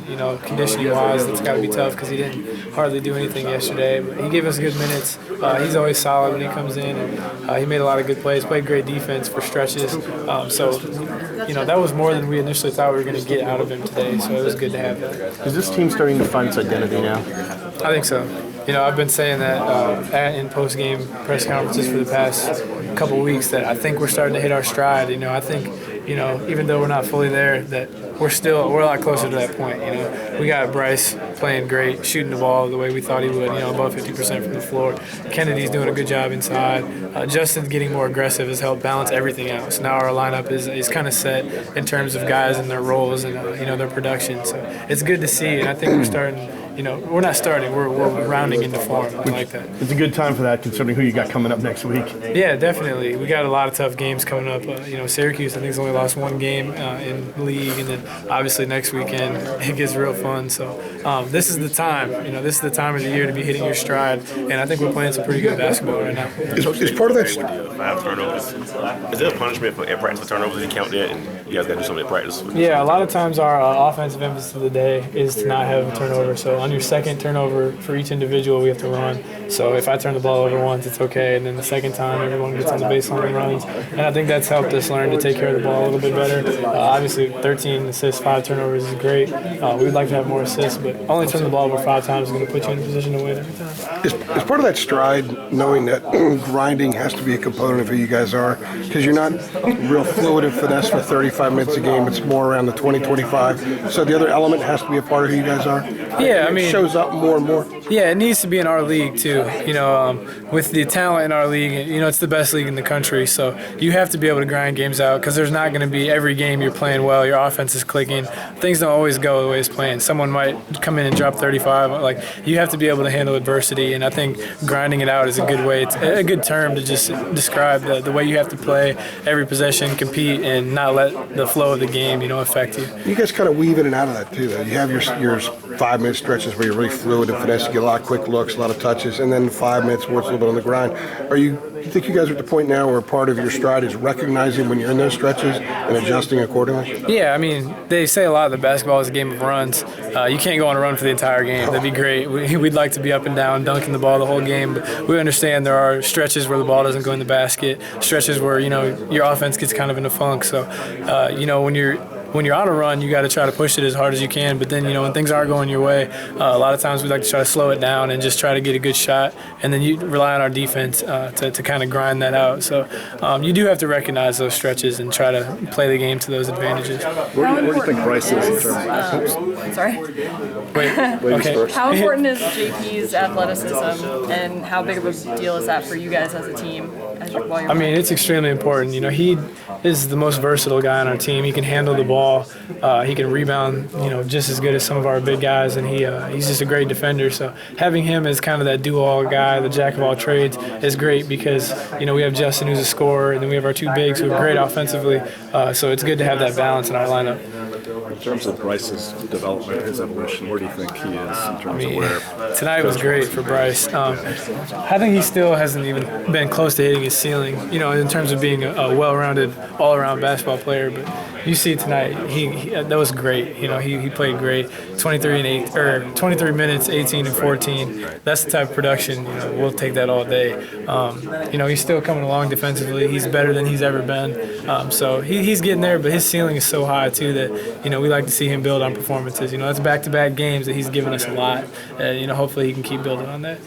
conditioning-wise, that's got to be tough because he didn't hardly do anything yesterday. But he gave us good minutes. He's always solid when he comes in, and he made a lot of good plays, played great defense for stretches. That was more than we initially thought we were going to get out of him today, so it was good to have that. Is this team starting to find its identity now? I think so. I've been saying that in post-game press conferences for the past couple weeks that I think we're starting to hit our stride. I think, even though we're not fully there, that we're a lot closer to that point. We got Bryce playing great, shooting the ball the way we thought he would, above 50% from the floor. Kennedy's doing a good job inside. Justin getting more aggressive has helped balance everything out. So now our lineup is kind of set in terms of guys and their roles and, their production. So it's good to see, and I think we're starting – we're not starting. We're rounding into form. I like that. It's a good time for that, considering who you got coming up next week. Yeah, definitely. We got a lot of tough games coming up. Syracuse, I think, has only lost one game in the league, and then obviously next weekend it gets real fun. So this is the time. This is the time of the year to be hitting your stride, and I think we're playing some pretty good basketball right now. Is part of that 5 turnovers? Is there a punishment at practice for turnovers? Did you count that, and you guys got to do something at practice? Yeah, a lot of times our offensive emphasis of the day is to not have a turnover. So on your second turnover for each individual, we have to run. So if I turn the ball over once, it's okay, and then the second time, everyone gets on the baseline and runs. And I think that's helped us learn to take care of the ball a little bit better. Obviously, 13 assists, 5 turnovers is great. We'd like to have more assists, but only turning the ball over 5 times is going to put you in a position to win every time. Is part of that stride knowing that grinding has to be a component of who you guys are? Because you're not real fluid and finesse for 35 minutes a game. It's more around the 20-25. So the other element has to be a part of who you guys are? Yeah, it shows up more and more. Yeah, it needs to be in our league too. With the talent in our league, it's the best league in the country. So you have to be able to grind games out because there's not going to be every game you're playing well, your offense is clicking. Things don't always go the way it's playing. Someone might come in and drop 35. You have to be able to handle adversity, and I think grinding it out is a good way. It's a good term to just describe the way you have to play every possession, compete, and not let the flow of the game, affect you. You guys kind of weave in and out of that too, though. You have your 5-minute stretches where you're really fluid and finesse, you get a lot of quick looks, a lot of touches, and then 5 minutes where it's a little bit on the grind. Do you think you guys are at the point now where part of your stride is recognizing when you're in those stretches and adjusting accordingly? Yeah, they say a lot that basketball is a game of runs. You can't go on a run for the entire game. That'd be great. We'd like to be up and down, dunking the ball the whole game, but we understand there are stretches where the ball doesn't go in the basket, stretches where, your offense gets kind of in a funk. So, when you're on a run, you got to try to push it as hard as you can. But then, when things aren't going your way, a lot of times we like to try to slow it down and just try to get a good shot. And then you rely on our defense to kind of grind that out. So you do have to recognize those stretches and try to play the game to those advantages. Where do you think Bryce is in terms of sorry? Wait, okay. How important is JP's athleticism, and how big of a deal is that for you guys as a team? It's extremely important. He is the most versatile guy on our team. He can handle the ball. He can rebound, just as good as some of our big guys, and he's just a great defender. So having him as kind of that do-all guy, the jack of all trades, is great because, we have Justin who's a scorer, and then we have our 2 bigs who are great offensively. So it's good to have that balance in our lineup. In terms of Bryce's development, his evolution, where do you think he is in terms of where? Tonight was great for Bryce. I think he still hasn't even been close to hitting his ceiling, in terms of being a well-rounded, all-around basketball player. But you see tonight, that was great. He played great. 23 minutes, 18 and 14. That's the type of production. We'll take that all day. He's still coming along defensively. He's better than he's ever been. So he's getting there, but his ceiling is so high too that we like to see him build on performances. That's back-to-back games that he's given us a lot. Hopefully he can keep building on that.